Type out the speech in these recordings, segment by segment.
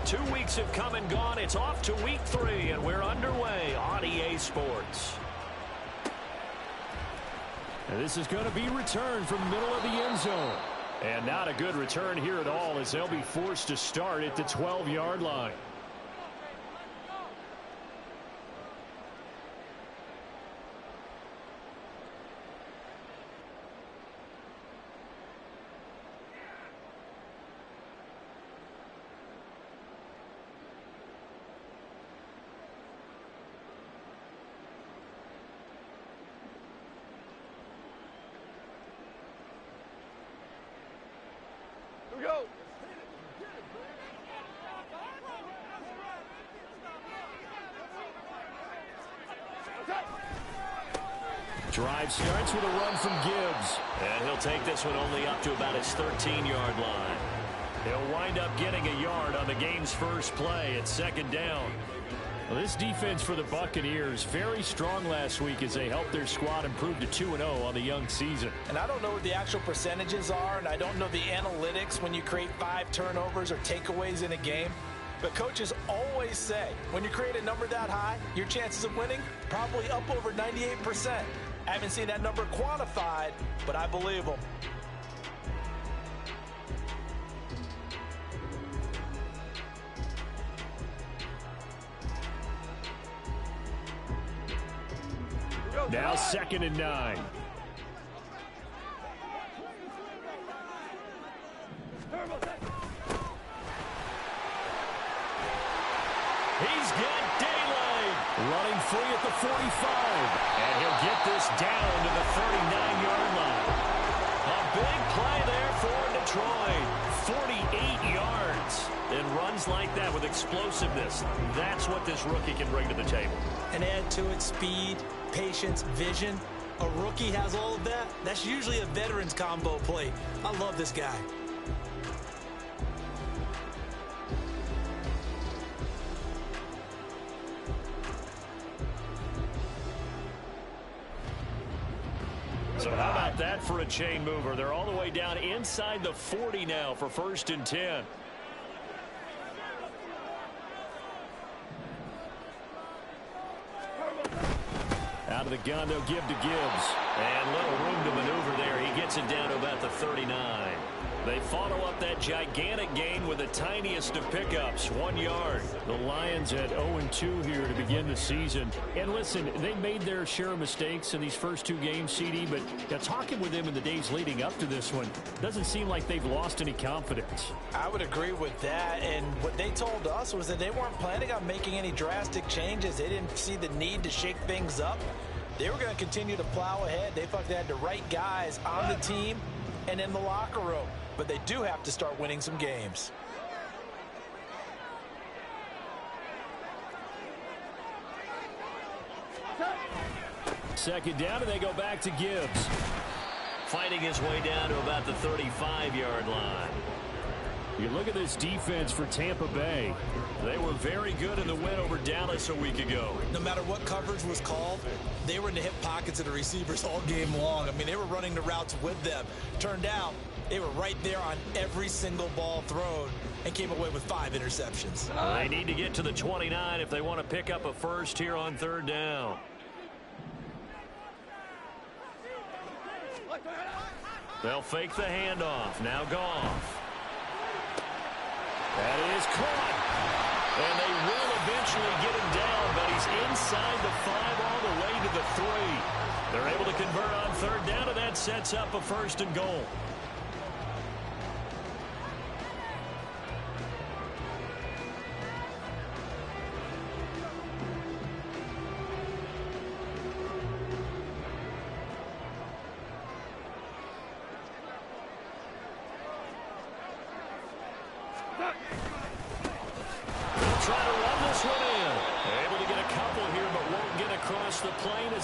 2 weeks have come and gone. It's off to week 3, and we're underway on EA Sports. And this is going to be returned from the middle of the end zone. And not a good return here at all, as they'll be forced to start at the 12-yard line. Drive starts with a run from Gibbs. And he'll take this one only up to about his 13-yard line. He'll wind up getting a yard on the game's first play at 2nd down. Well, this defense for the Buccaneers, very strong last week as they helped their squad improve to 2-0 on the young season. And I don't know what the actual percentages are, and I don't know the analytics when you create 5 turnovers or takeaways in a game. But coaches always say, when you create a number that high, your chances of winning probably up over 98%. I haven't seen that number quantified, but I believe them. Now 2nd and 9. He's got daylight. Running free at the 45. And he'll get this down to the 39-yard line. A big play there for Detroit. 48 yards. And runs like that with explosiveness. That's what this rookie can bring to the table. And add to it speed, patience, vision. A rookie has all of that. That's usually a veteran's combo play. I love this guy. So how about that for a chain mover? They're all the way down inside the 40 now for 1st and 10. Out of the gun, they'll give to Gibbs. And little room to maneuver there. He gets it down to about the 39. They follow up that gigantic gain with the tiniest of pickups, 1 yard. The Lions at 0-2 here to begin the season. And listen, they made their share of mistakes in these first 2 games, CD, but talking with them in the days leading up to this one, doesn't seem like they've lost any confidence. I would agree with that, and what they told us was that they weren't planning on making any drastic changes. They didn't see the need to shake things up. They were going to continue to plow ahead. They thought they had the right guys on the team and in the locker room. But they do have to start winning some games. Second down, and they go back to Gibbs. Fighting his way down to about the 35-yard line. You look at this defense for Tampa Bay. They were very good in the win over Dallas a week ago. No matter what coverage was called, they were in the hip pockets of the receivers all game long. I mean, they were running the routes with them. Turned out, they were right there on every single ball thrown and came away with 5 interceptions. They need to get to the 29 if they want to pick up a first here on 3rd down. They'll fake the handoff. Now Goff. That is caught. And they will eventually get him down, but he's inside the 5 all the way to the 3. They're able to convert on 3rd down, and that sets up a 1st and goal.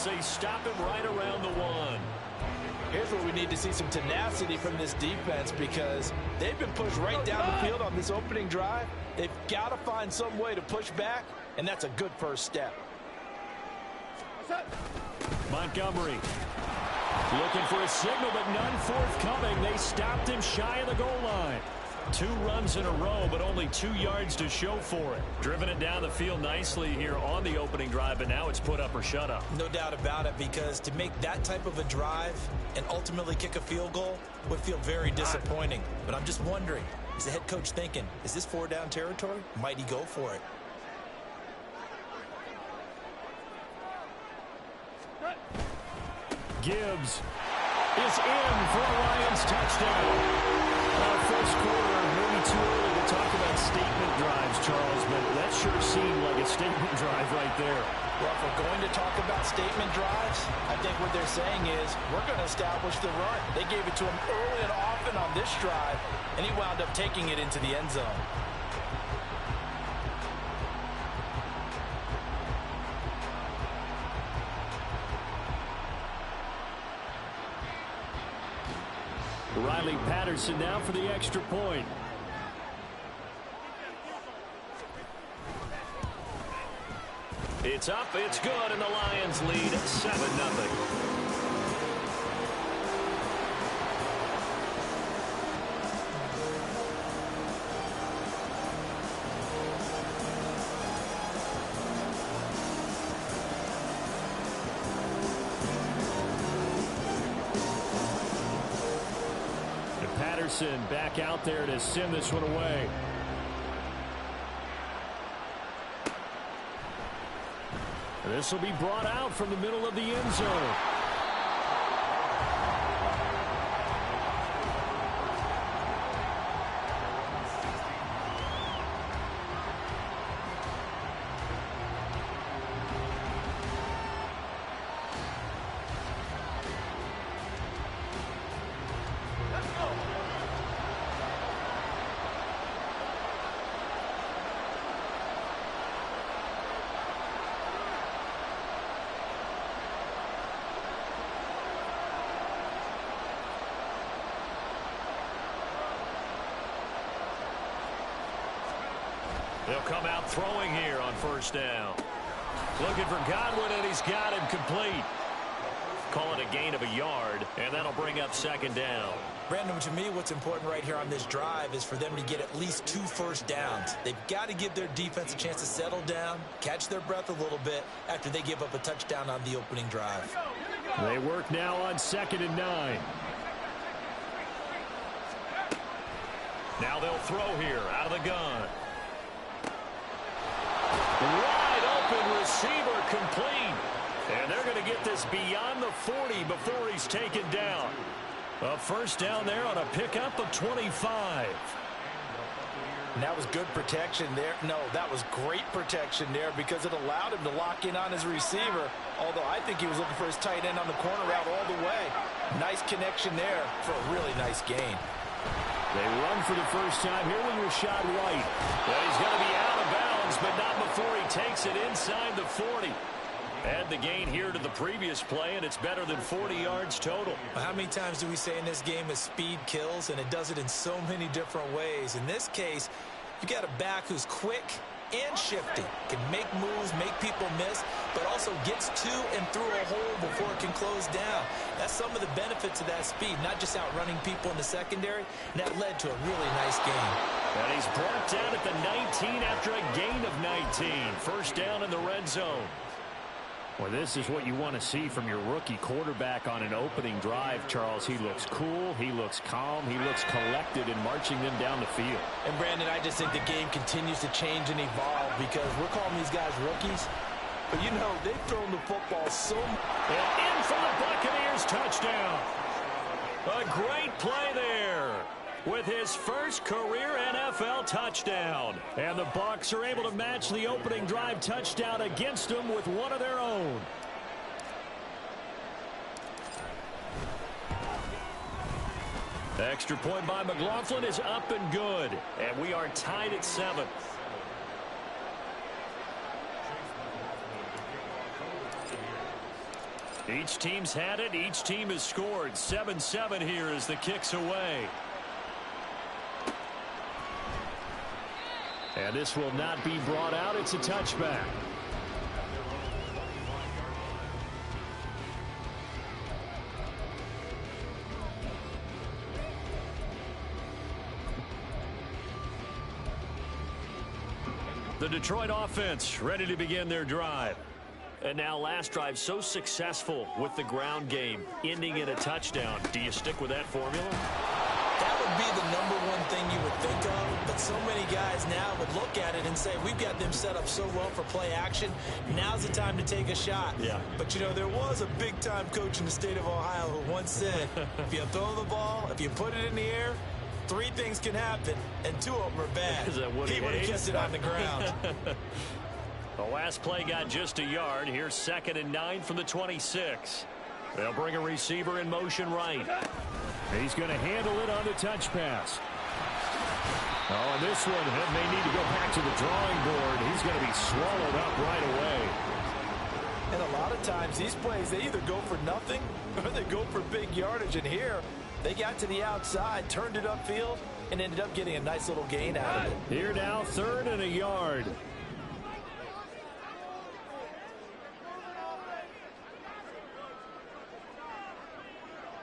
They stop him right around the 1. Here's where we need to see some tenacity from this defense, because they've been pushed right down the field on this opening drive. They've got to find some way to push back, and that's a good first step. Montgomery looking for a signal, but none forthcoming. They stopped him shy of the goal line. 2 runs in a row, but only 2 yards to show for it. Driven it down the field nicely here on the opening drive, but now it's put up or shut up. No doubt about it, because to make that type of a drive and ultimately kick a field goal would feel very disappointing. But I'm just wondering, is the head coach thinking, is this 4-down territory? Might he go for it? Gibbs is in for a Lions touchdown. First quarter, maybe too early to talk about statement drives, Charles, but that sure seemed like a statement drive right there. Well, if we're going to talk about statement drives, I think what they're saying is we're going to establish the run. They gave it to him early and often on this drive, and he wound up taking it into the end zone. Riley Patterson now for the extra point. It's up, it's good, and the Lions lead 7-0. Patterson back out there to send this one away. This will be brought out from the middle of the end zone. They'll come out throwing here on first down. Looking for Godwin, and he's got him complete. Call it a gain of a yard, and that'll bring up second down. Brandon, to me, what's important right here on this drive is for them to get at least 2 first downs. They've got to give their defense a chance to settle down, catch their breath a little bit after they give up a touchdown on the opening drive. They work now on 2nd and 9. Now they'll throw here out of the gun. Wide open receiver complete. And they're going to get this beyond the 40 before he's taken down. A first down there on a pickup of 25. And that was good protection there. No, that was great protection there because it allowed him to lock in on his receiver. Although I think he was looking for his tight end on the corner route all the way. Nice connection there for a really nice gain. They run for the first time here with Rashad White. Well, he's going to be out of bounds, but not before he takes it inside the 40. Add the gain here to the previous play, and it's better than 40 yards total. How many times do we say in this game is speed kills, and it does it in so many different ways. In this case, you got a back who's quick and shifty, can make moves, make people miss, but also gets to and through a hole before it can close down. That's some of the benefits of that speed, not just outrunning people in the secondary, and that led to a really nice game. And he's brought down at the 19 after a gain of 19. First down in the red zone. Well, this is what you want to see from your rookie quarterback on an opening drive, Charles. He looks cool, he looks calm, he looks collected in marching them down the field. And, Brandon, I just think the game continues to change and evolve because we're calling these guys rookies. But, you know, they've thrown the football so much. And in for the Buccaneers touchdown. A great play there with his first career NFL touchdown. And the Bucs are able to match the opening drive touchdown against them with one of their own. Extra point by McLaughlin is up and good. And we are tied at 7. Each team's had it. Each team has scored. 7-7 here as the kick's away. And this will not be brought out. It's a touchback. The Detroit offense ready to begin their drive. And now last drive so successful with the ground game, ending in a touchdown. Do you stick with that formula? That would be the #1 thing you would think of, but so many guys now would look at it and say, we've got them set up so well for play action. Now's the time to take a shot. Yeah. But, you know, there was a big-time coach in the state of Ohio who once said, if you throw the ball, if you put it in the air, 3 things can happen, and 2 of them are bad. Is that what he would have kept it on the ground. The last play got just a yard. Here's 2nd and 9 from the 26. They'll bring a receiver in motion right. He's going to handle it on the touch pass. Oh, and this one may need to go back to the drawing board. He's going to be swallowed up right away. And a lot of times these plays, they either go for nothing or they go for big yardage. And here, they got to the outside, turned it upfield, and ended up getting a nice little gain out of it. Here now, 3rd and a yard.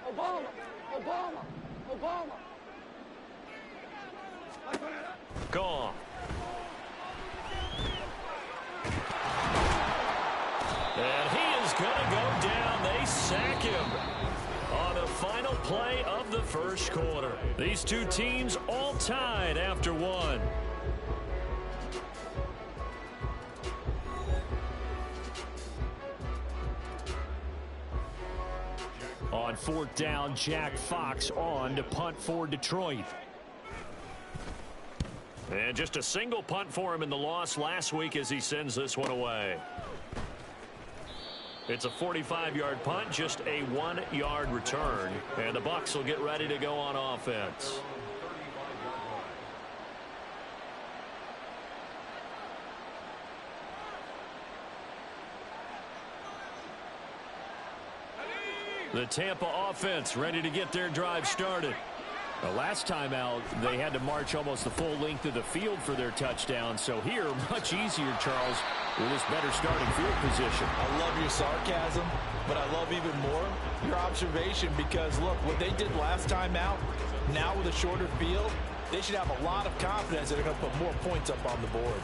Obama. Gone. And he is going to go down. They sack him on the final play of the first quarter. These two teams all tied after 1. On 4th down, Jack Fox on to punt for Detroit. And just a single punt for him in the loss last week as he sends this one away. It's a 45-yard punt, just a 1-yard return. And the Bucs will get ready to go on offense. The Tampa offense ready to get their drive started. The last time out, they had to march almost the full length of the field for their touchdown. So here, much easier, Charles, with this better starting field position. I love your sarcasm, but I love even more your observation because, look, what they did last time out, now with a shorter field, they should have a lot of confidence that they're going to put more points up on the board.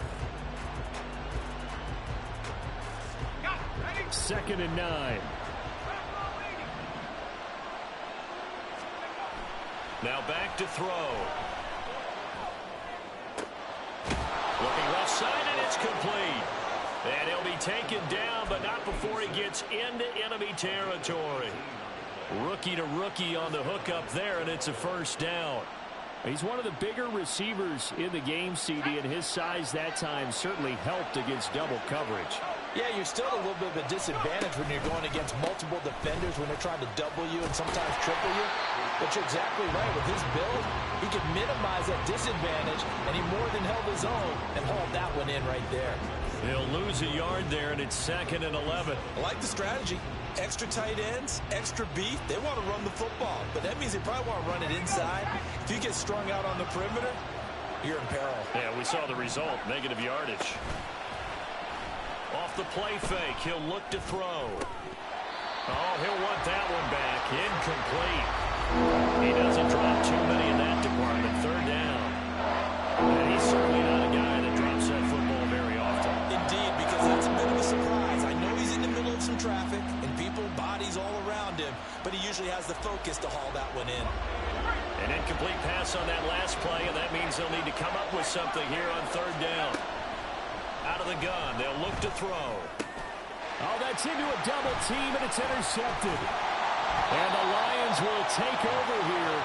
2nd and 9. Now back to throw. Looking left side, and it's complete. And he'll be taken down, but not before he gets into enemy territory. Rookie to rookie on the hookup there, and it's a first down. He's one of the bigger receivers in the game, CD, and his size that time certainly helped against double coverage. Yeah, you're still a little bit of a disadvantage when you're going against multiple defenders when they're trying to double you and sometimes triple you. But you're exactly right. With his build, he can minimize that disadvantage, and he more than held his own and hauled that one in right there. He'll lose a yard there, and it's 2nd and 11. I like the strategy. Extra tight ends, extra beef. They want to run the football, but that means they probably want to run it inside. If you get strung out on the perimeter, you're in peril. Yeah, we saw the result, negative yardage. Off the play fake, he'll look to throw. Oh, he'll want that one back. Incomplete. He doesn't drop too many in that department. 3rd down. And he's certainly not a guy that drops that football very often. Indeed, because that's a bit of a surprise. I know he's in the middle of some traffic and people, bodies all around him, but he usually has the focus to haul that one in. An incomplete pass on that last play, and that means they'll need to come up with something here on 3rd down. Out of the gun, they'll look to throw. Oh, that's into a double team, and it's intercepted. And the Lions will take over here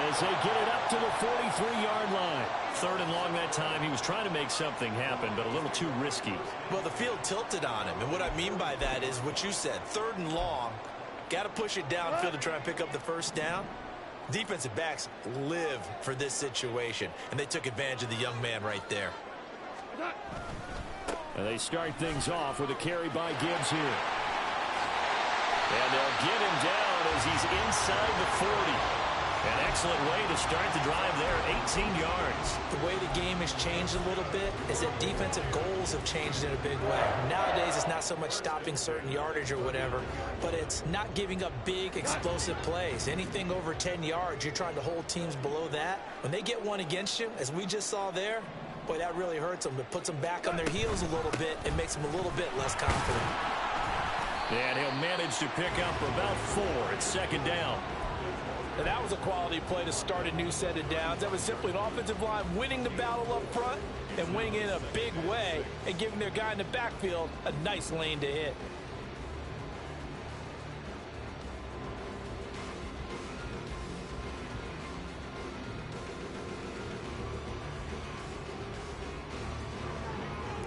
as they get it up to the 43-yard line. 3rd and long that time. He was trying to make something happen, but a little too risky. Well, the field tilted on him, and what I mean by that is what you said. 3rd and long, got to push it downfield to try and pick up the first down. Defensive backs live for this situation, and they took advantage of the young man right there. And they start things off with a carry by Gibbs here. And they'll get him down as he's inside the 40. An excellent way to start the drive there, 18 yards. The way the game has changed a little bit is that defensive goals have changed in a big way. Nowadays, it's not so much stopping certain yardage or whatever, but it's not giving up big, explosive plays. Anything over 10 yards, you're trying to hold teams below that. When they get one against you, as we just saw there, Boy, that really hurts them. It puts them back on their heels a little bit and makes them a little bit less confident. And he'll manage to pick up about 4 at second down. And that was a quality play to start a new set of downs. That was simply an offensive line winning the battle up front and winning it in a big way and giving their guy in the backfield a nice lane to hit.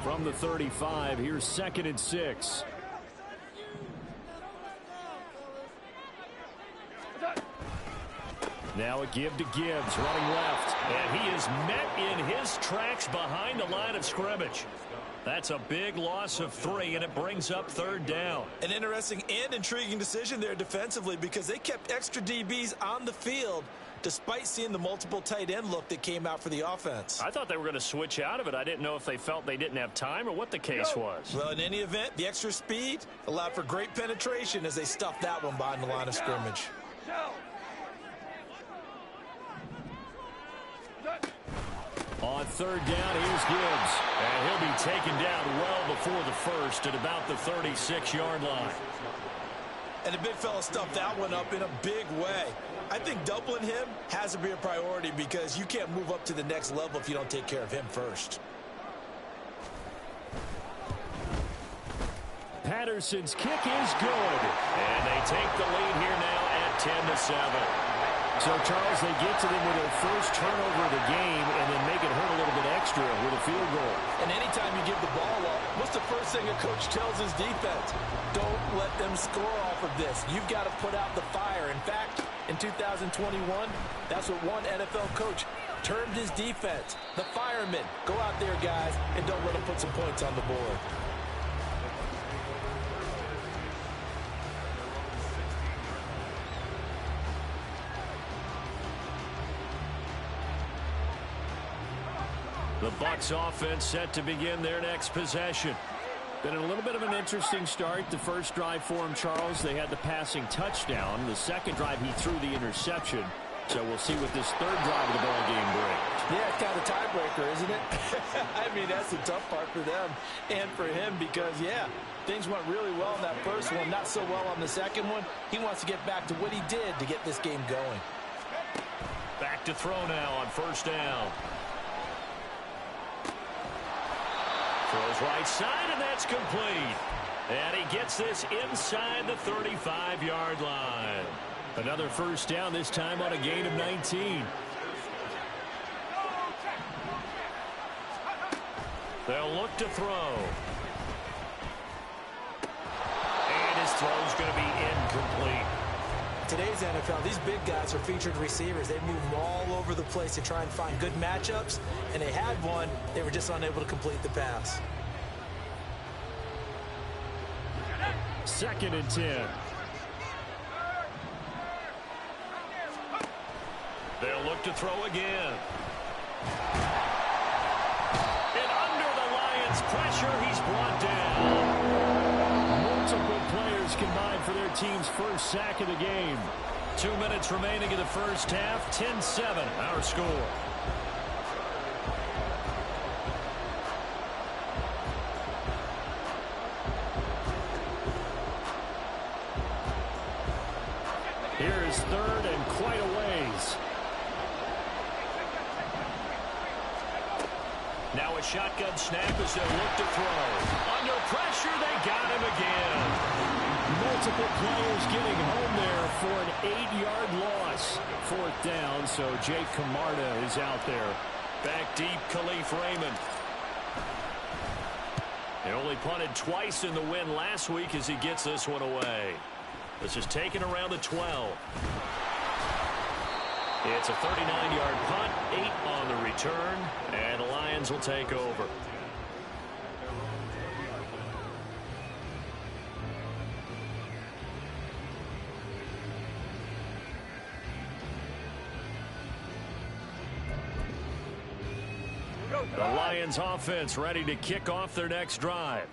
From the 35, here's 2nd and 6. Now a give to Gibbs, running left. And he is met in his tracks behind the line of scrimmage. That's a big loss of 3, and it brings up 3rd down. An interesting and intriguing decision there defensively because they kept extra DBs on the field despite seeing the multiple tight end look that came out for the offense. I thought they were going to switch out of it. I didn't know if they felt they didn't have time or what the case was. Well, in any event, the extra speed allowed for great penetration as they stuffed that one behind the line of scrimmage. On 3rd down, here's Gibbs. And he'll be taken down well before the first at about the 36-yard line. And the big fella stuffed that one up in a big way. I think doubling him has to be a priority because you can't move up to the next level if you don't take care of him first. Patterson's kick is good. And they take the lead here now at 10-7. So, Charles, they get to them with their first turnover of the game and then make it hurt a little bit extra with a field goal. And anytime you give the ball up, what's the first thing a coach tells his defense? Don't let them score off of this. You've got to put out the fire. In fact, in 2021, that's what one NFL coach termed his defense. The firemen. Go out there, guys, and don't let them put some points on the board. The Bucs offense set to begin their next possession. Been a little bit of an interesting start. The first drive for him, Charles, they had the passing touchdown. The second drive, he threw the interception. So we'll see what this third drive of the ball game brings. Yeah, it's kind of a tiebreaker, isn't it? I mean, that's the tough part for them and for him because, yeah, things went really well in that first one, not so well on the second one. He wants to get back to what he did to get this game going. Back to throw now on 1st down. Throws right side, and that's complete. And he gets this inside the 35-yard line. Another 1st down, this time on a gain of 19. They'll look to throw. And his throw's going to be incomplete. Today's NFL, these big guys are featured receivers. They move all over the place to try and find good matchups, and they had one. They were just unable to complete the pass. 2nd and 10. They'll look to throw again. And under the Lions' pressure, he's brought down. Multiple players combined for their team's first sack of the game. 2 minutes remaining in the first half. 10-7, our score. Here is 3rd and quite a ways. Now a shotgun snap as they look to throw. Under pressure, they got him again. Multiple players getting home there for an 8-yard loss. 4th down, so Jake Camarda is out there. Back deep, Khalif Raymond. He only punted twice in the win last week as he gets this one away. This is taken around the 12. It's a 39-yard punt, 8 on the return, and the Lions will take over. The Lions offense ready to kick off their next drive.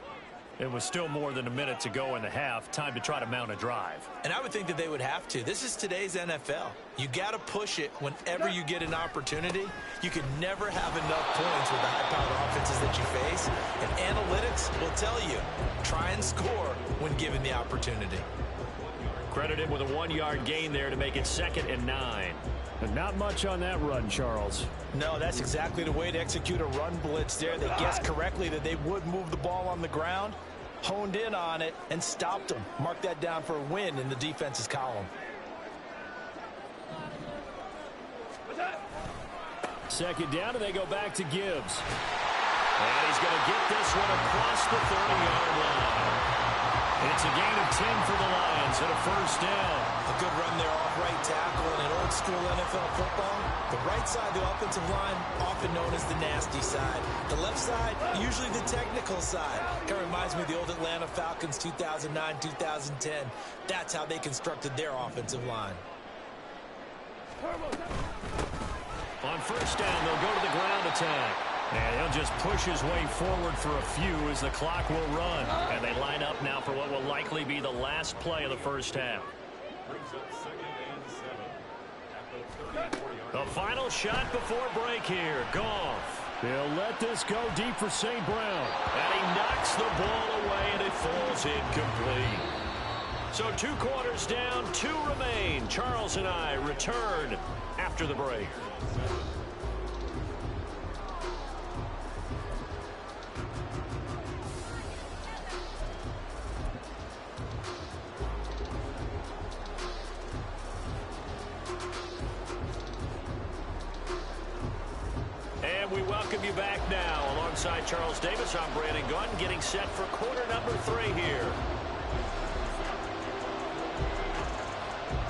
It was still more than a minute to go in the half. Time to try to mount a drive. And I would think that they would have to. This is today's NFL. You got to push it whenever you get an opportunity. You can never have enough points with the high-powered offenses that you face. And analytics will tell you, try and score when given the opportunity. Credited with a 1-yard gain there to make it 2nd and 9. But not much on that run, Charles. No, that's exactly the way to execute a run blitz there. They guessed correctly that they would move the ball on the ground, honed in on it, and stopped them. Mark that down for a win in the defense's column. Second down, and they go back to Gibbs. And he's going to get this one across the 30-yard line. It's a gain of 10 for the Lions and a first down. A good run there off right tackle in an old-school NFL football. The right side of the offensive line, often known as the nasty side. The left side, usually the technical side. Kind of reminds me of the old Atlanta Falcons 2009-2010. That's how they constructed their offensive line. On first down, they'll go to the ground attack. And he'll just push his way forward for a few as the clock will run. And they line up now for what will likely be the last play of the first half. The final shot before break here. Goff. He'll let this go deep for St. Brown. And he knocks the ball away, and it falls incomplete. So 2 quarters down, 2 remain. Charles and I return after the break. We welcome you back now. Alongside Charles Davis, I'm Brandon Gunn, getting set for quarter number 3 here.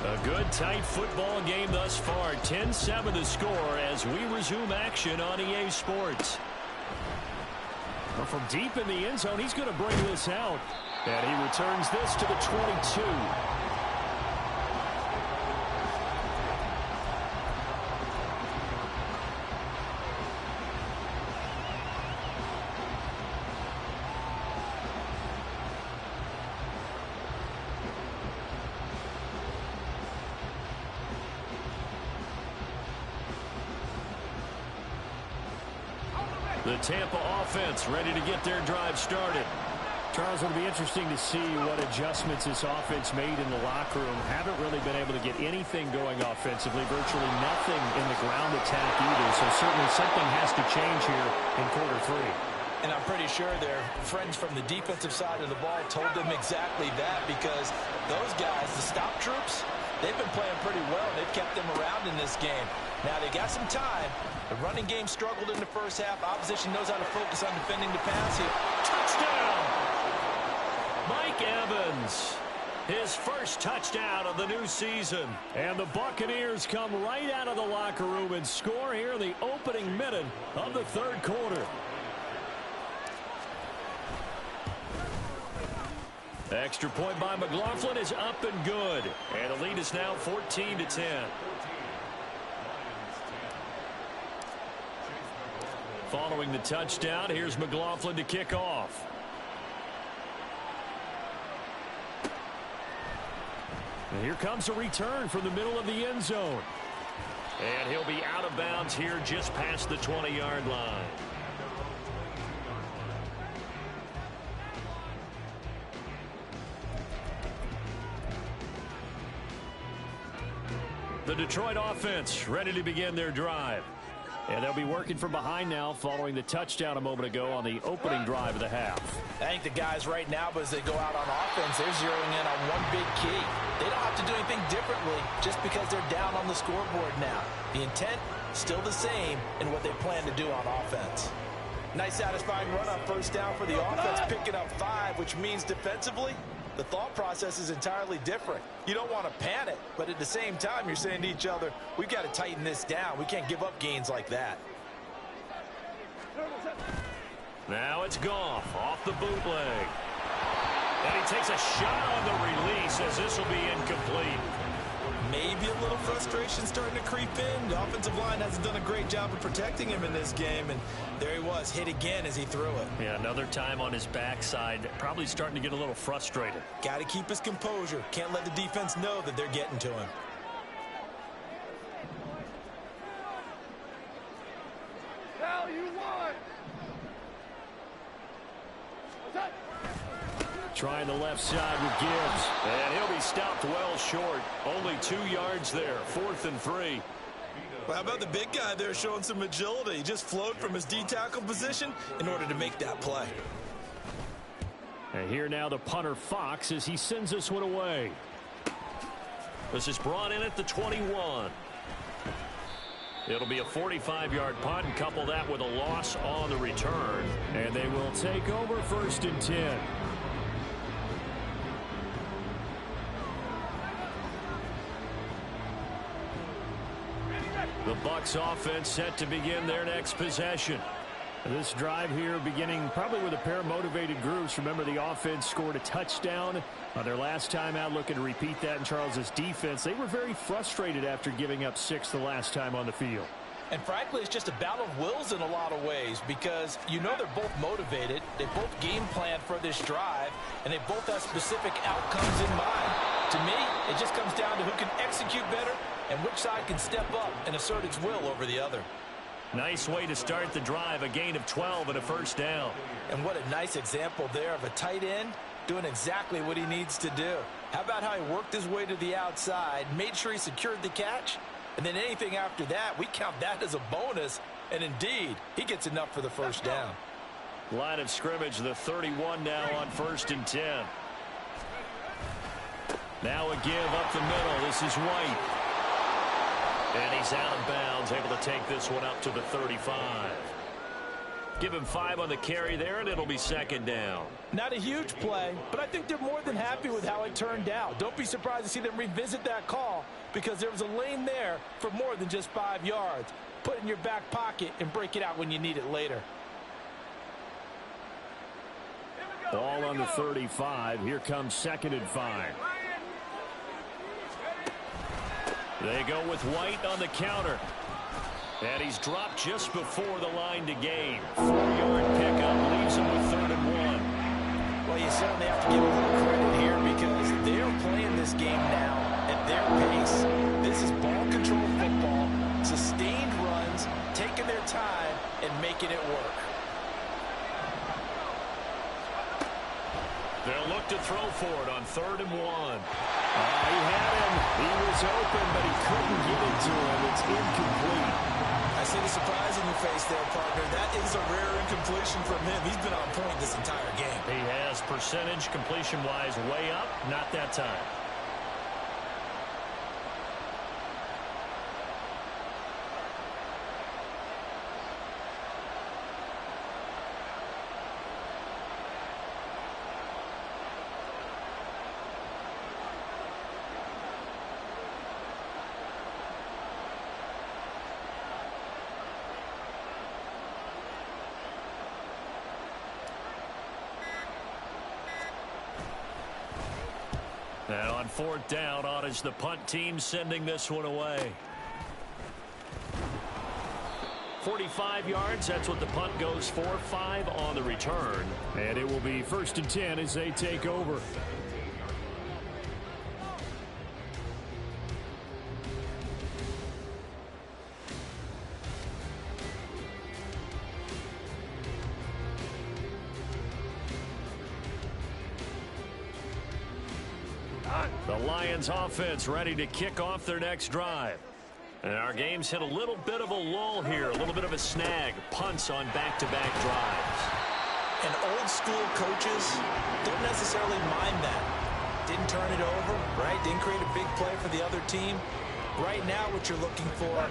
A good, tight football game thus far. 10-7 the score as we resume action on EA Sports. Well, from deep in the end zone, he's going to bring this out. And he returns this to the 22. The Tampa offense ready to get their drive started. Charles, it'll be interesting to see what adjustments this offense made in the locker room. Haven't really been able to get anything going offensively. Virtually nothing in the ground attack either. So certainly something has to change here in quarter 3. And I'm pretty sure their friends from the defensive side of the ball told them exactly that, because those guys, the stop troops, they've been playing pretty well. They've kept them around in this game. Now they got some time. The running game struggled in the first half. Opposition knows how to focus on defending the pass here. Touchdown! Mike Evans, his first touchdown of the new season. And the Buccaneers come right out of the locker room and score here in the opening minute of the 3rd quarter. Extra point by McLaughlin is up and good. And the lead is now 14-10. Following the touchdown, here's McLaughlin to kick off. And here comes a return from the middle of the end zone. And he'll be out of bounds here just past the 20-yard line. The Detroit offense ready to begin their drive. And they'll be working from behind now following the touchdown a moment ago on the opening drive of the half. I think the guys right now, as they go out on offense, they're zeroing in on one big key. They don't have to do anything differently just because they're down on the scoreboard now. The intent, still the same in what they plan to do on offense. Nice satisfying run on first down for the offense, picking up 5, which means defensively, the thought process is entirely different. You don't want to panic, but at the same time, you're saying to each other, we've got to tighten this down. We can't give up gains like that. Now it's Goff off the bootleg. And he takes a shot on the release as this will be incomplete. maybe a little frustration starting to creep in. The offensive line hasn't done a great job of protecting him in this game, and there he was, hit again as he threw it. Yeah, another time on his backside, probably starting to get a little frustrated. Got to keep his composure. Can't let the defense know that they're getting to him. Now you won. Trying the left side with Gibbs. And he'll be stopped well short. Only 2 yards there. 4th and 3. Well, how about the big guy there showing some agility? He just flowed from his D-tackle position in order to make that play. And here now the punter Fox as he sends this one away. This is brought in at the 21. It'll be a 45-yard punt, and couple that with a loss on the return. And they will take over 1st and 10. The Bucs offense set to begin their next possession. This drive here beginning probably with a pair of motivated groups. Remember, the offense scored a touchdown on their last time out, looking to repeat that in Charles's defense. They were very frustrated after giving up 6 the last time on the field. And frankly, it's just a battle of wills in a lot of ways, because you know they're both motivated, they both game plan for this drive, and they both have specific outcomes in mind. To me, it just comes down to who can execute better and which side can step up and assert its will over the other. Nice way to start the drive, a gain of 12 and a 1st down. And what a nice example there of a tight end doing exactly what he needs to do. How about how he worked his way to the outside, made sure he secured the catch, and then anything after that, we count that as a bonus, and indeed, he gets enough for the 1st down. Line of scrimmage, the 31 now on 1st and 10. Now a give up the middle. This is White. And he's out of bounds, able to take this one up to the 35. Give him 5 on the carry there, and it'll be 2nd down. Not a huge play, but I think they're more than happy with how it turned out. Don't be surprised to see them revisit that call, because there was a lane there for more than just 5 yards. Put it in your back pocket and break it out when you need it later. Ball on the 35. Here comes 2nd and 5. They go with White on the counter. And he's dropped just before the line to gain. 4-yard pickup leaves him with 3rd and 1. Well, you certainly have to give a little credit here, because they're playing this game now at their pace. This is ball control football, sustained runs, taking their time and making it work. They'll look to throw for it on 3rd and 1. He had him. He was open, but he couldn't get it to him. It's incomplete. I see the surprise in your face there, partner. That is a rare incompletion from him. He's been on point this entire game. He has percentage completion-wise way up. Not that time. And on 4th down, on is the punt team sending this one away. 45 yards, that's what the punt goes for. 5 on the return. And it will be 1st and 10 as they take over. The Lions offense ready to kick off their next drive. And our game's hit a little bit of a lull here, a little bit of a snag. Punts on back-to-back drives. And old school coaches don't necessarily mind that. Didn't turn it over, right? Didn't create a big play for the other team. Right now what you're looking for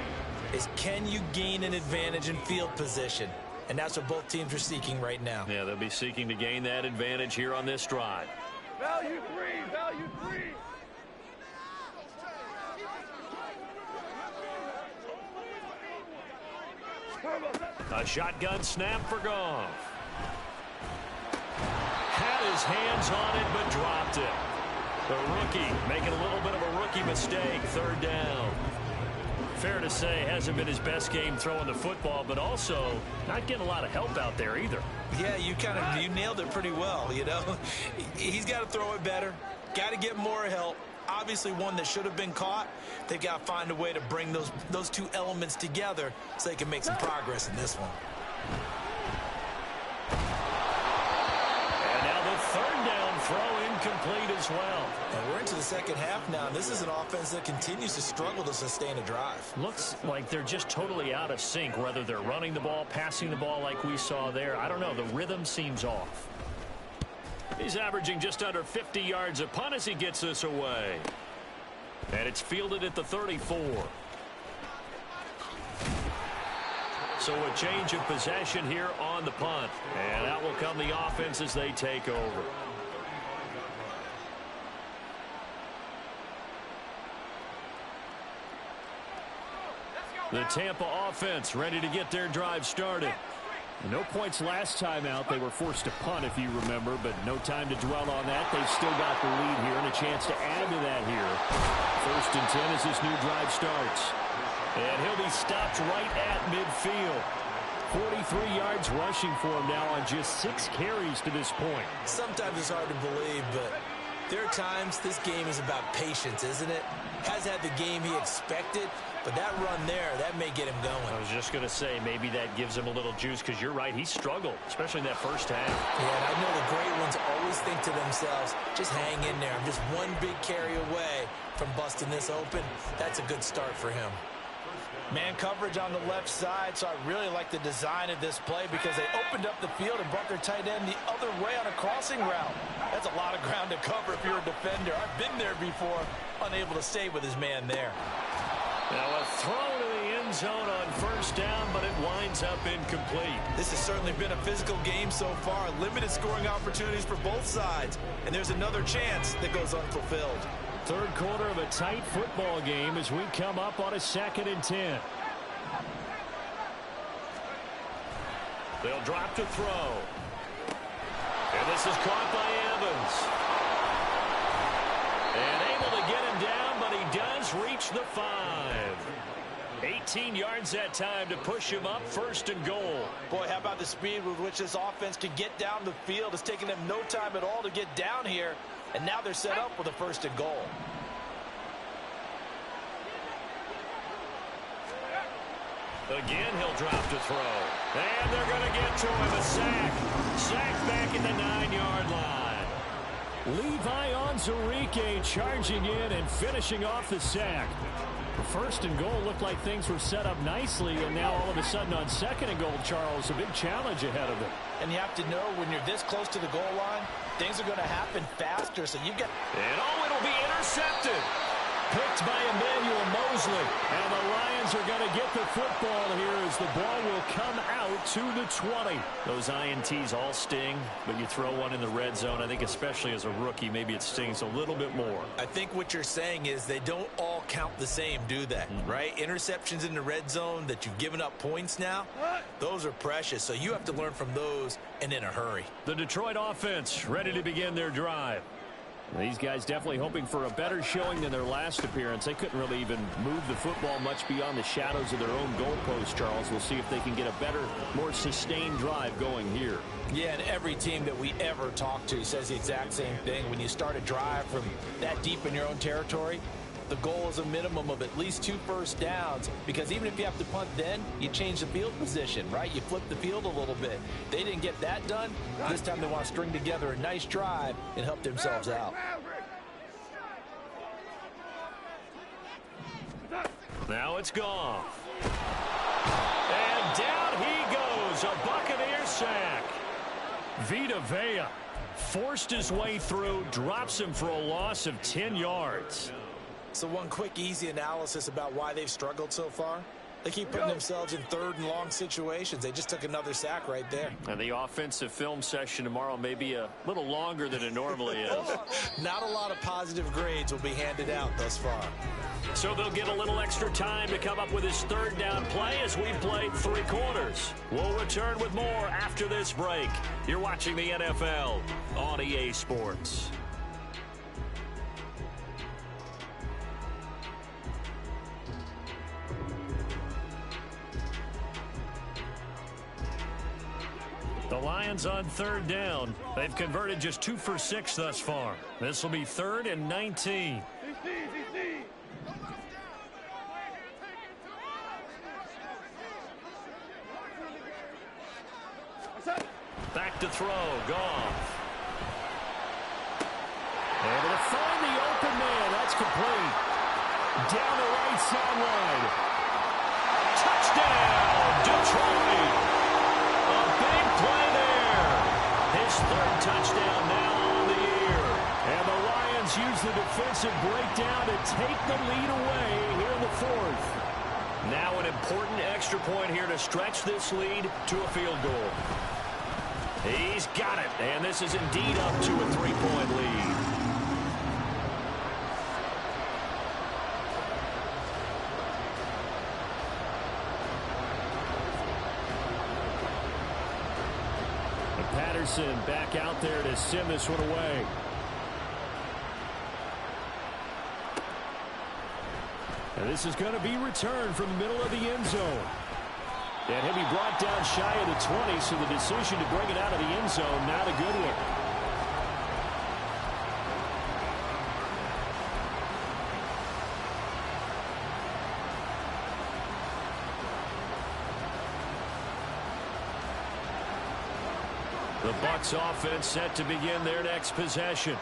is, can you gain an advantage in field position? And that's what both teams are seeking right now. Yeah, they'll be seeking to gain that advantage here on this drive. Value 3, value 3. A shotgun snap for Goff. Had his hands on it, but dropped it. The rookie making a little bit of a rookie mistake. Third down. Fair to say, hasn't been his best game throwing the football, but also not getting a lot of help out there either. Yeah, you nailed it pretty well, you know. He's got to throw it better. Got to get more help. Obviously one that should have been caught. They've got to find a way to bring those two elements together so they can make some progress in this one. And now the third down throw incomplete as well. And we're into the second half now. This is an offense that continues to struggle to sustain a drive. Looks like they're just totally out of sync, whether they're running the ball, passing the ball like we saw there. I don't know. The rhythm seems off. He's averaging just under 50 yards a punt as he gets this away. And it's fielded at the 34. So a change of possession here on the punt. And out will come the offense as they take over. The Tampa offense ready to get their drive started. No points last time out. They were forced to punt, if you remember, but no time to dwell on that. They've still got the lead here and a chance to add to that here. 1st and 10 as this new drive starts. And he'll be stopped right at midfield. 43 yards rushing for him now on just 6 carries to this point. Sometimes it's hard to believe, but there are times this game is about patience, isn't it? Has had the game he expected, but that run there, that may get him going. I was just going to say, maybe that gives him a little juice, because you're right, he struggled, especially in that first half. Yeah, and I know the great ones always think to themselves, just hang in there. I'm just one big carry away from busting this open. That's a good start for him. Man coverage on the left side, so I really like the design of this play because they opened up the field and brought their tight end the other way on a crossing route. That's a lot of ground to cover if you're a defender. I've been there before, unable to stay with his man there. Now a throw to the end zone on 1st down, but it winds up incomplete. This has certainly been a physical game so far. Limited scoring opportunities for both sides. And there's another chance that goes unfulfilled. Third quarter of a tight football game as we come up on a 2nd and 10. They'll drop to throw. And this is caught by Evans. And able to get him down, but he does reach the 5. 18 yards that time to push him up. 1st and goal. Boy, how about the speed with which this offense could get down the field? It's taken them no time at all to get down here. And now they're set up with a 1st and goal. Again, he'll drop to throw. And they're going to get to him. A sack. Sack back at the 9-yard line. Levi Onwuzurike charging in and finishing off the sack. The 1st and goal looked like things were set up nicely, and now all of a sudden on 2nd and goal, Charles, a big challenge ahead of it. And you have to know when you're this close to the goal line, things are going to happen faster, so you've got... And it'll be intercepted. Picked by Emmanuel Mosley. And the Lions are going to get the football here as the ball will come out to the 20. Those INTs all sting, but you throw one in the red zone. I think especially as a rookie, maybe it stings a little bit more. I think what you're saying is they don't all count the same, do they? Right? Interceptions in the red zone that you've given up points now, those are precious. So you have to learn from those and in a hurry. The Detroit offense ready to begin their drive. These guys definitely hoping for a better showing than their last appearance. They couldn't really even move the football much beyond the shadows of their own goalpost, Charles. We'll see if they can get a better, more sustained drive going here. Yeah, and every team that we ever talk to says the exact same thing. When you start a drive from that deep in your own territory, the goal is a minimum of at least 2 first downs, because even if you have to punt then, you change the field position, right? You flip the field a little bit. They didn't get that done. This time they want to string together a nice drive and help themselves out. Now it's gone. And down he goes. A Buccaneer sack. Vita Vea forced his way through, drops him for a loss of 10 yards. So one quick, easy analysis about why they've struggled so far. They keep putting themselves in 3rd and long situations. They just took another sack right there. And the offensive film session tomorrow may be a little longer than it normally is. Not a lot of positive grades will be handed out thus far. So they'll get a little extra time to come up with his 3rd down play as we've played 3 quarters. We'll return with more after this break. You're watching the NFL on EA Sports. Lions on third down. They've converted just 2 for 6 thus far. This will be 3rd and 19. Back to throw, Goff. Able to find the open man. That's complete. Down the right sideline. Touchdown, Detroit. A big play there. His 3rd touchdown now on the year. And the Lions use the defensive breakdown to take the lead away here in the 4th. Now an important extra point here to stretch this lead to a field goal. He's got it, and this is indeed up to a 3-point lead. Patterson back out there to send this one away. And this is going to be returned from the middle of the end zone. And he'll be brought down shy of the 20, so the decision to bring it out of the end zone, not a good one. The Bucs offense set to begin their next possession.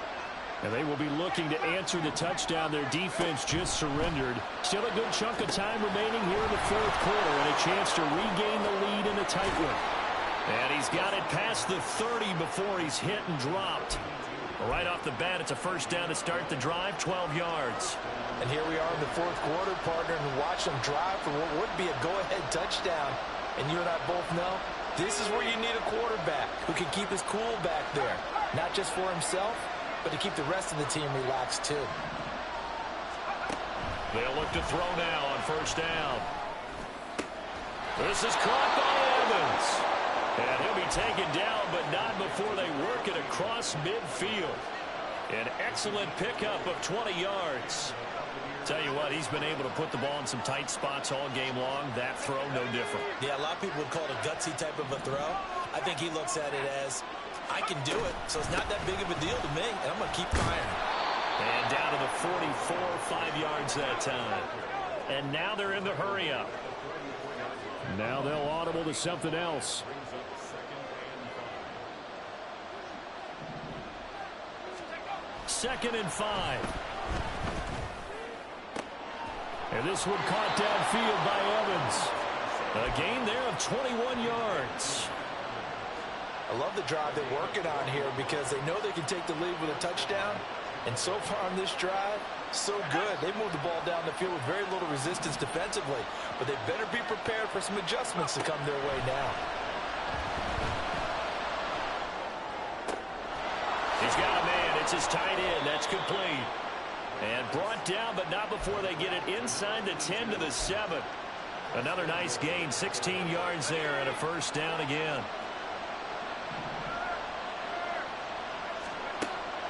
And they will be looking to answer the touchdown their defense just surrendered. Still a good chunk of time remaining here in the 4th quarter and a chance to regain the lead in a tight one. And he's got it past the 30 before he's hit and dropped. Right off the bat, it's a first down to start the drive, 12 yards. And here we are in the 4th quarter, partner, and watch them drive for what would be a go-ahead touchdown. And you and I both know this is where you need a quarterback who can keep his cool back there. Not just for himself, but to keep the rest of the team relaxed too. They'll look to throw now on first down. This is caught by Evans. And he'll be taken down, but not before they work it across midfield. An excellent pickup of 20 yards. Tell you what, he's been able to put the ball in some tight spots all game long. That throw, no different. Yeah, a lot of people would call it a gutsy type of a throw. I think he looks at it as, I can do it, so it's not that big of a deal to me, and I'm going to keep firing. And down to the 44, 5 yards that time. And now they're in the hurry-up. Now they'll audible to something else. Second and 5. And this one caught downfield by Evans. A gain there of 21 yards. I love the drive they're working on here because they know they can take the lead with a touchdown. And so far on this drive, so good. They moved the ball down the field with very little resistance defensively. But they better be prepared for some adjustments to come their way now. He's got a man. It's his tight end. That's complete. And brought down, but not before they get it inside the 10 to the 7. Another nice gain, 16 yards there, and a first down again.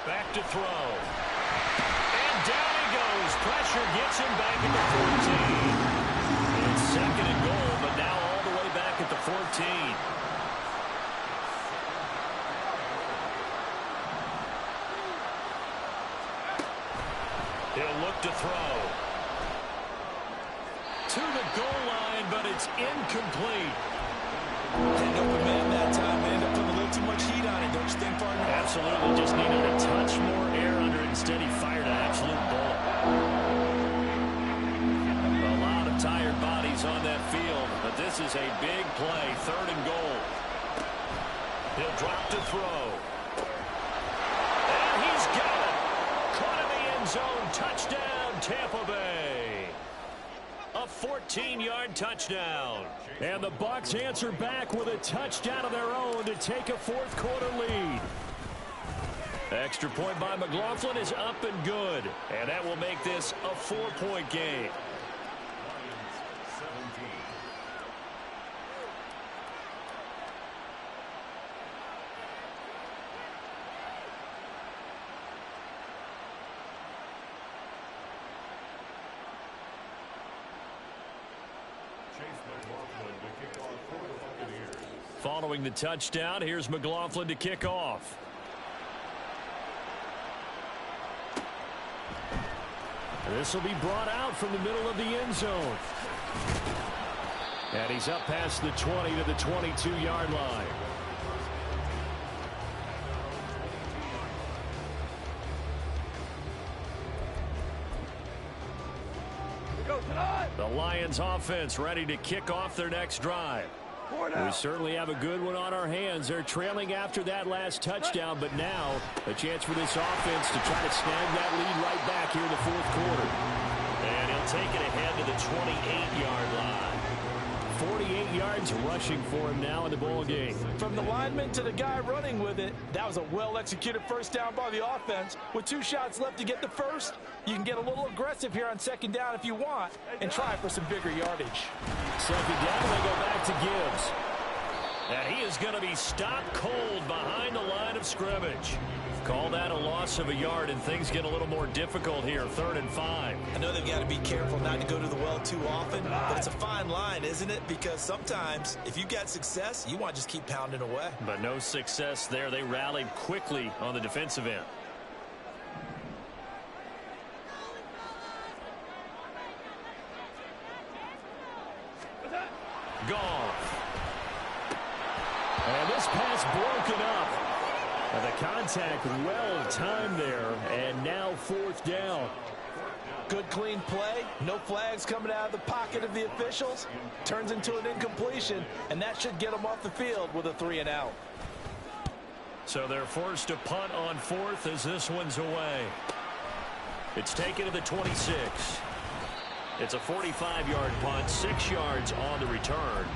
Back to throw. And down he goes. Pressure gets him back at the 14. It's second and goal, but now all the way back at the 14. He'll look to throw. To the goal line, but it's incomplete. Didn't open man that time. They ended up putting a little too much heat on it, don't you think, partner? Absolutely. Just needed a touch more air under it. Instead, he fired an absolute bullet. A lot of tired bodies on that field, but this is a big play. Third and goal. He'll drop to throw. And he's got it. Caught in the end zone. Touchdown, Tampa Bay. A 14-yard touchdown. And the Bucs answer back with a touchdown of their own to take a fourth quarter lead. Extra point by McLaughlin is up and good. And that will make this a 4-point game. Following the touchdown, here's McLaughlin to kick off. This will be brought out from the middle of the end zone. And he's up past the 20 to the 22-yard line. The Lions offense ready to kick off their next drive. We certainly have a good one on our hands. They're trailing after that last touchdown, but now a chance for this offense to try to snag that lead right back here in the fourth quarter. And he'll take it ahead to the 28-yard line. 48 yards rushing for him now in the ball game. From the lineman to the guy running with it, that was a well-executed first down by the offense. With 2 shots left to get the first, you can get a little aggressive here on second down if you want and try for some bigger yardage. Second down, they go back to Gibbs. And he is going to be stopped cold behind the line of scrimmage. Call that a loss of a yard, and things get a little more difficult here. 3rd and 5. I know they've got to be careful not to go to the well too often, but it's a fine line, isn't it? Because sometimes if you got success, you want to just keep pounding away. But no success there. They rallied quickly on the defensive end. Goff. And this pass broken up. And the contact well timed there, and now 4th down. Good clean play. No flags coming out of the pocket of the officials. Turns into an incompletion, and that should get them off the field with a 3 and out. So they're forced to punt on 4th as this one's away. It's taken to the 26. It's a 45-yard punt, 6 yards on the return.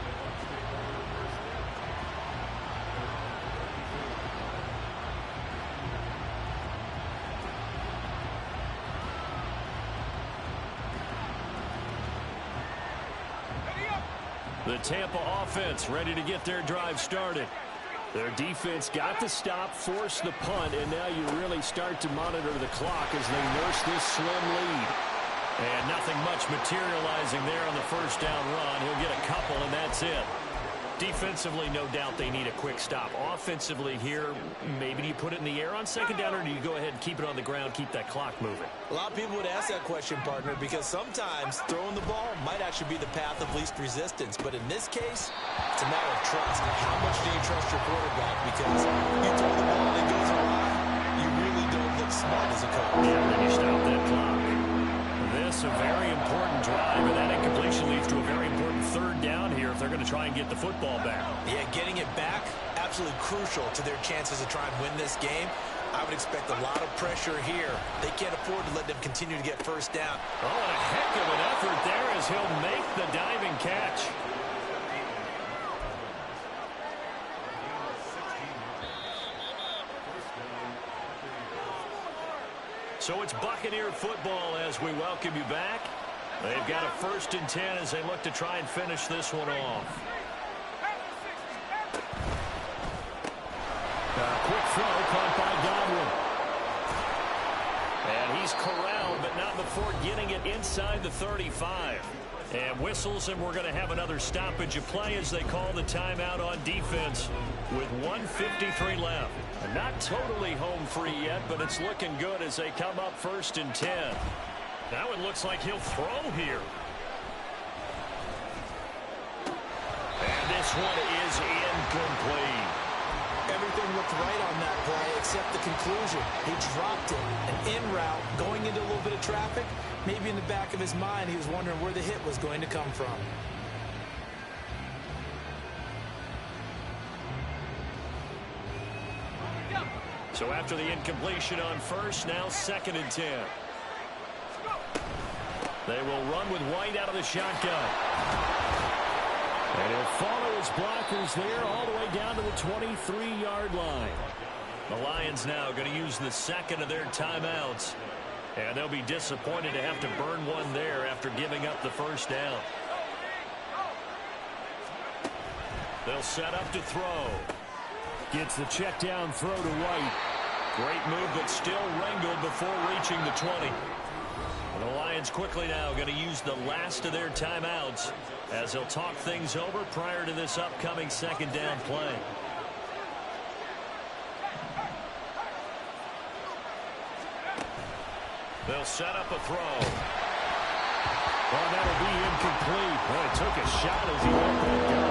The Tampa offense ready to get their drive started. Their defense got the stop, forced the punt, and now you really start to monitor the clock as they nurse this slim lead. And nothing much materializing there on the first down run. He'll get a couple, and that's it. Defensively, no doubt they need a quick stop. Offensively here, maybe do you put it in the air on second down, or do you go ahead and keep it on the ground, keep that clock moving? A lot of people would ask that question, partner, because sometimes throwing the ball might actually be the path of least resistance. But in this case, it's a matter of trust. How much do you trust your quarterback? Because you throw the ball and it goes awry, you really don't look smart as a coach. Yeah, then you stop that clock. This a very important drive, and that incompletion leads to a very important 3rd down here if they're going to try and get the football back. Yeah, getting it back, absolutely crucial to their chances to try and win this game. I would expect a lot of pressure here. They can't afford to let them continue to get first down. Oh, and a heck of an effort there as he'll make the diving catch. So it's Buccaneer football as we welcome you back. They've got a 1st and 10 as they look to try and finish this one off. Quick throw caught by Godwin. And he's corralled, but not before getting it inside the 35. And whistles, and we're going to have another stoppage of play as they call the timeout on defense with 1:53 left. And not totally home free yet, but it's looking good as they come up 1st and 10. Now it looks like he'll throw here. And this one is incomplete. Everything looked right on that play except the conclusion. He dropped it. An in route, going into a little bit of traffic. Maybe in the back of his mind, he was wondering where the hit was going to come from. So after the incompletion on 1st, now 2nd and 10. They will run with White out of the shotgun. And he'll follow his blockers there all the way down to the 23-yard line. The Lions now going to use the 2nd of their timeouts. And they'll be disappointed to have to burn one there after giving up the first down. They'll set up to throw. Gets the check down throw to White. Great move, but still wrangled before reaching the 20. And the Lions quickly now going to use the last of their timeouts as he'll talk things over prior to this upcoming second down play. They'll set up a throw. Well, that'll be incomplete. Well, he took a shot as he let that go.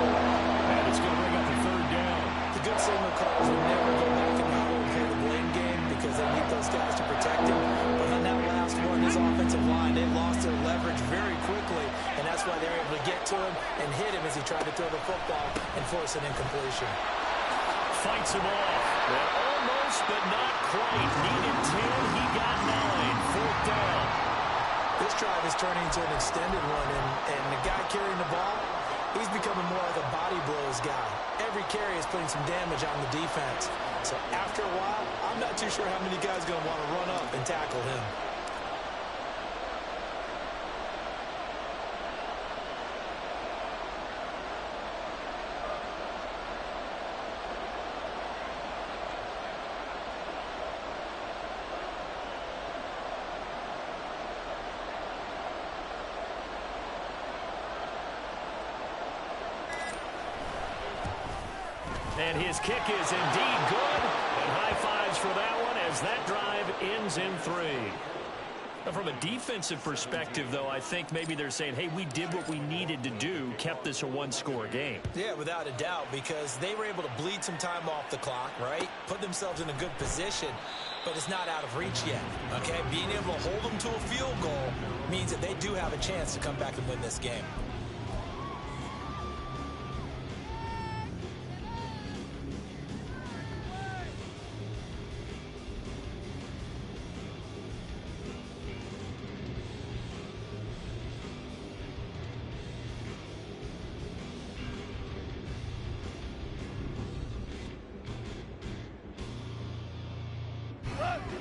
And it's going to bring up the third down. The good signal calls will never go back and huddle and play the blame game because they need those guys to protect him. But on that last one, his offensive line, they lost their leverage very quickly, and that's why they were able to get to him and hit him as he tried to throw the football and force an incompletion. Fights him off. Well, almost, but not quite. Needed 10. He got 9. Fourth down. This drive is turning into an extended one, and the guy carrying the ball, he's becoming more like a body blows guy. Every carry is putting some damage on the defense. So after a while, I'm not too sure how many guys are going to want to run up and tackle him. And his kick is indeed good. And high fives for that one as that drive ends in 3. Now, from a defensive perspective, though, I think maybe they're saying, hey, we did what we needed to do, kept this a one-score game. Yeah, without a doubt, because they were able to bleed some time off the clock, right? Put themselves in a good position, but it's not out of reach yet, okay? Being able to hold them to a field goal means that they do have a chance to come back and win this game.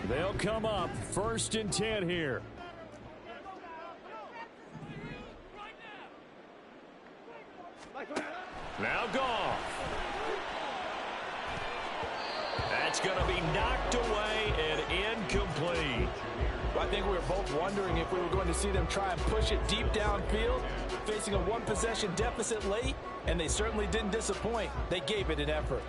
They'll come up 1st and 10 here. Now Goff. That's going to be knocked away and incomplete. Well, I think we were both wondering if we were going to see them try and push it deep downfield, facing a one-possession deficit late, and they certainly didn't disappoint. They gave it an effort.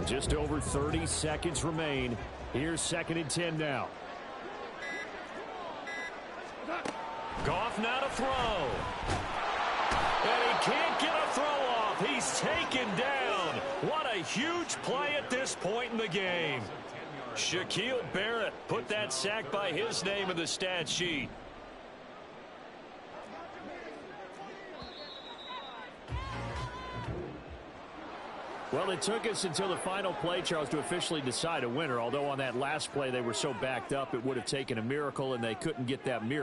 Just over 30 seconds remain. Here's 2nd and 10 now. Goff now to throw. And he can't get a throw off. He's taken down. What a huge play at this point in the game. Shaquille Barrett put that sack by his name in the stat sheet. Well, it took us until the final play, Charles, to officially decide a winner, although on that last play they were so backed up it would have taken a miracle, and they couldn't get that miracle.